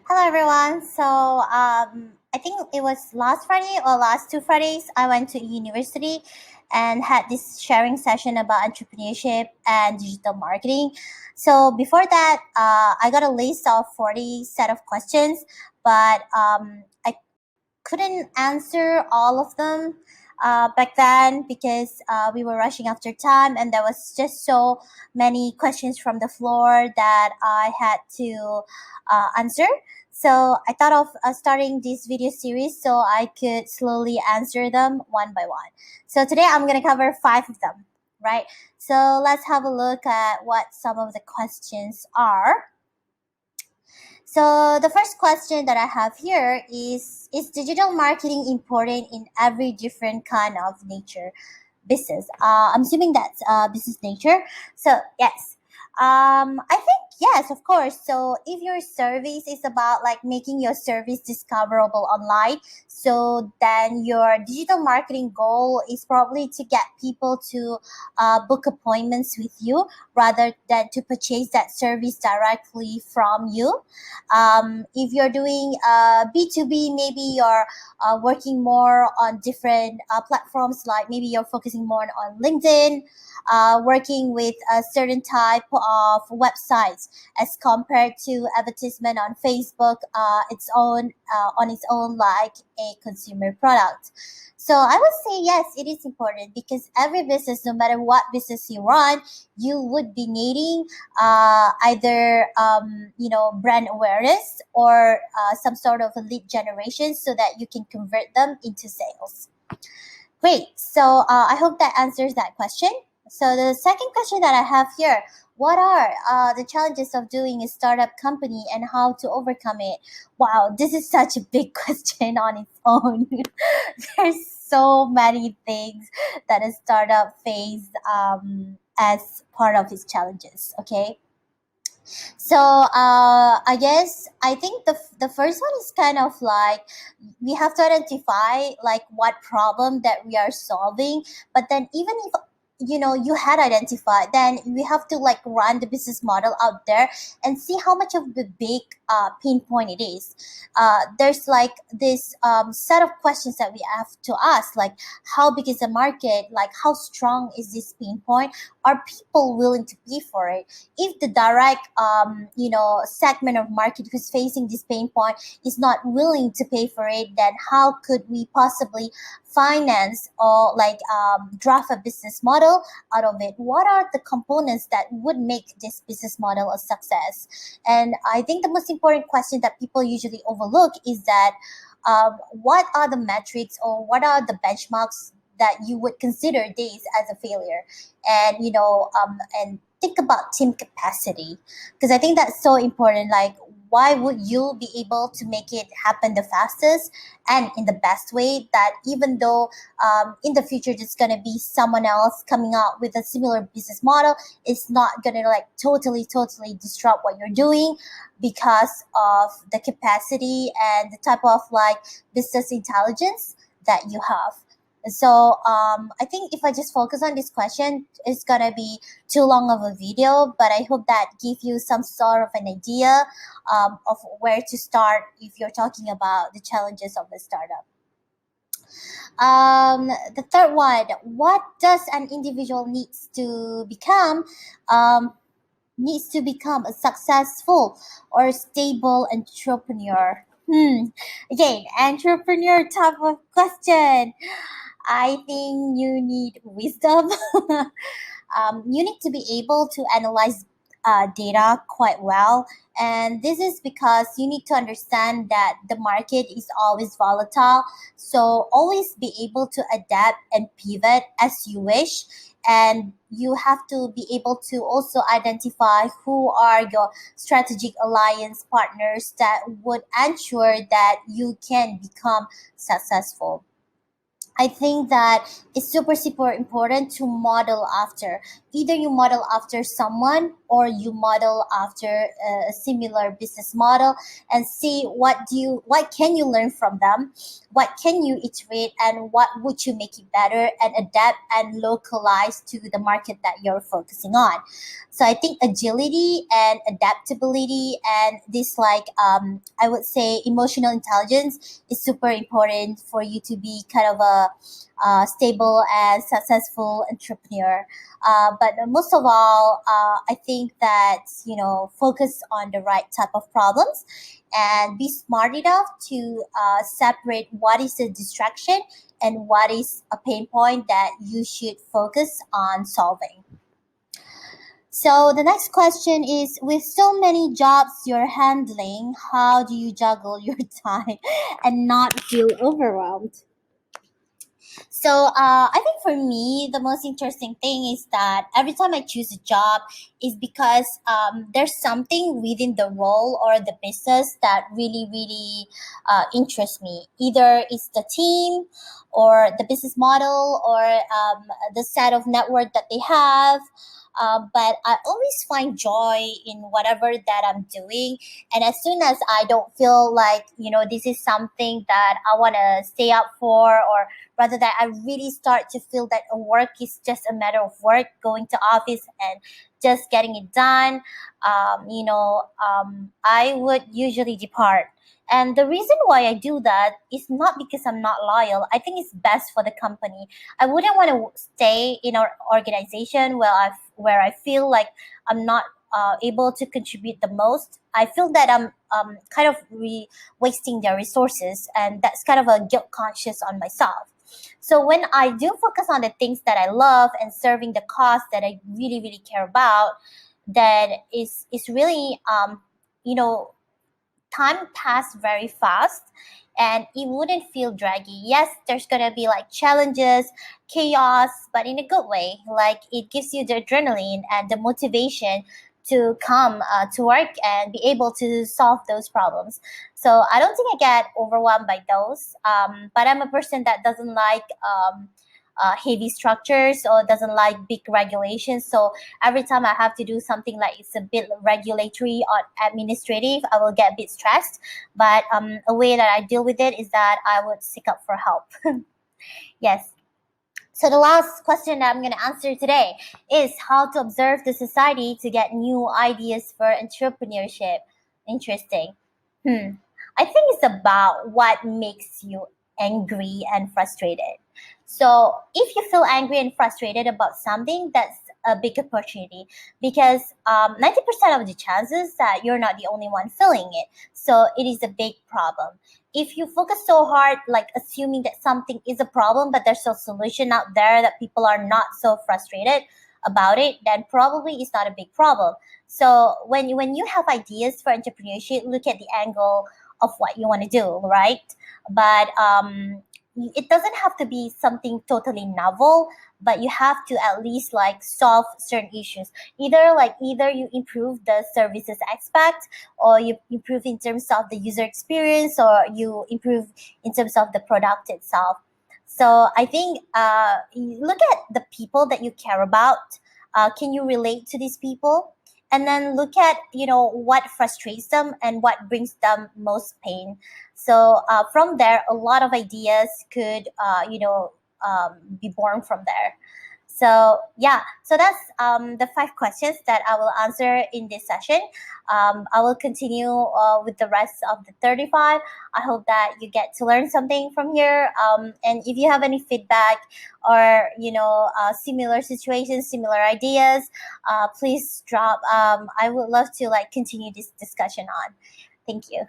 Hello everyone. I think it was last Friday or last 2 Fridays I went to university and had this sharing session about entrepreneurship and digital marketing. So before that, I got a list of 40 set of questions, but I couldn't answer all of them back then because we were rushing after time and there was just so many questions from the floor that I had to answer. So I thought of starting this video series so I could slowly answer them one by one. So today I'm going to cover five of them, right? So let's have a look at what some of the questions are. So the first question that I have here is digital marketing important in every different kind of nature business? I'm assuming that's business nature. So yes, I think yes, of course. So if your service is about like making your service discoverable online, so then your digital marketing goal is probably to get people to book appointments with you rather than to purchase that service directly from you. If you're doing B2B, maybe you're working more on different platforms, like maybe you're focusing more on LinkedIn, working with a certain type of websites as compared to advertisement on Facebook, its own on its own, like a consumer product. So I would say yes, it is important because every business, no matter what business you run, you would be needing either brand awareness or some sort of a lead generation so that you can convert them into sales. Great. So I hope that answers that question. So the second question that I have here: what are the challenges of doing a startup company and how to overcome it? Wow, this is such a big question on its own. There's so many things that a startup face as part of its challenges. Okay, so I guess I think the first one is kind of like we have to identify like what problem that we are solving. But then even if you had identified, then we have to like run the business model out there and see how much of the big pain point it is. There's like this set of questions that we have to ask, like how big is the market, like how strong is this pain point, are people willing to pay for it? If the direct segment of market who's facing this pain point is not willing to pay for it, then how could we possibly finance or like draft a business model out of it? What are the components that would make this business model a success? And I think the most important question that people usually overlook is that what are the metrics or what are the benchmarks that you would consider this as a failure? And and think about team capacity, because I think that's so important. Like, why would you be able to make it happen the fastest and in the best way, that even though in the future there's going to be someone else coming out with a similar business model, it's not going to like totally disrupt what you're doing because of the capacity and the type of like business intelligence that you have. So I think if I just focus on this question, it's gonna be too long of a video. But I hope that give you some sort of an idea of where to start if you're talking about the challenges of the startup. The third one: what does an individual um, needs to become a successful or stable entrepreneur? Again, entrepreneur type of question. I think you need wisdom. You need to be able to analyze data quite well. And this is because you need to understand that the market is always volatile. So always be able to adapt and pivot as you wish. And you have to be able to also identify who are your strategic alliance partners that would ensure that you can become successful. I think that it's super, super important to model after. Either you model after someone or you model after a similar business model and see what can you learn from them, what can you iterate, and what would you make it better and adapt and localize to the market that you're focusing on. So I think agility and adaptability and this I would say emotional intelligence is super important for you to be kind of a stable and successful entrepreneur. But most of all, I think that focus on the right type of problems and be smart enough to separate what is a distraction and what is a pain point that you should focus on solving. So the next question is, with so many jobs you're handling, how do you juggle your time and not feel overwhelmed? So I think for me, the most interesting thing is that every time I choose a job is because there's something within the role or the business that really, really interests me. Either it's the team or the business model or the set of network that they have. But I always find joy in whatever that I'm doing. And as soon as I don't feel like, this is something that I want to stay up for, or rather that I really start to feel that a work is just a matter of work, going to office and just getting it done, I would usually depart. And the reason why I do that is not because I'm not loyal. I think it's best for the company. I wouldn't want to stay in our organization where I feel like I'm not able to contribute the most. I feel that I'm kind of wasting their resources, and that's kind of a guilt conscious on myself. So when I do focus on the things that I love and serving the cause that I really, really care about, then is really you know time passed very fast and it wouldn't feel draggy. Yes, there's gonna be like challenges, chaos, but in a good way. Like it gives you the adrenaline and the motivation to come to work and be able to solve those problems. So I don't think I get overwhelmed by those. But I'm a person that doesn't like heavy structures or doesn't like big regulations. So every time I have to do something like it's a bit regulatory or administrative, I will get a bit stressed. But a way that I deal with it is that I would seek out for help. Yes. So the last question that I'm going to answer today is how to observe the society to get new ideas for entrepreneurship. Interesting. Hmm. I think it's about what makes you angry and frustrated. So if you feel angry and frustrated about something, that's a big opportunity because 90% of the chances that you're not the only one feeling it. So it is a big problem. If you focus so hard, like assuming that something is a problem, but there's a solution out there that people are not so frustrated about it, then probably it's not a big problem. So when you have ideas for entrepreneurship, look at the angle of what you want to do, right? But it doesn't have to be something totally novel, but you have to at least like solve certain issues. Either you improve the services aspect, or you improve in terms of the user experience, or you improve in terms of the product itself. So I think you look at the people that you care about. Can you relate to these people? And then look at what frustrates them and what brings them most pain. So from there, a lot of ideas could be born from there. So yeah, so that's the 5 questions that I will answer in this session. I will continue with the rest of the 35. I hope that you get to learn something from here. And if you have any feedback or similar situations, similar ideas, please drop. I would love to like continue this discussion on. Thank you.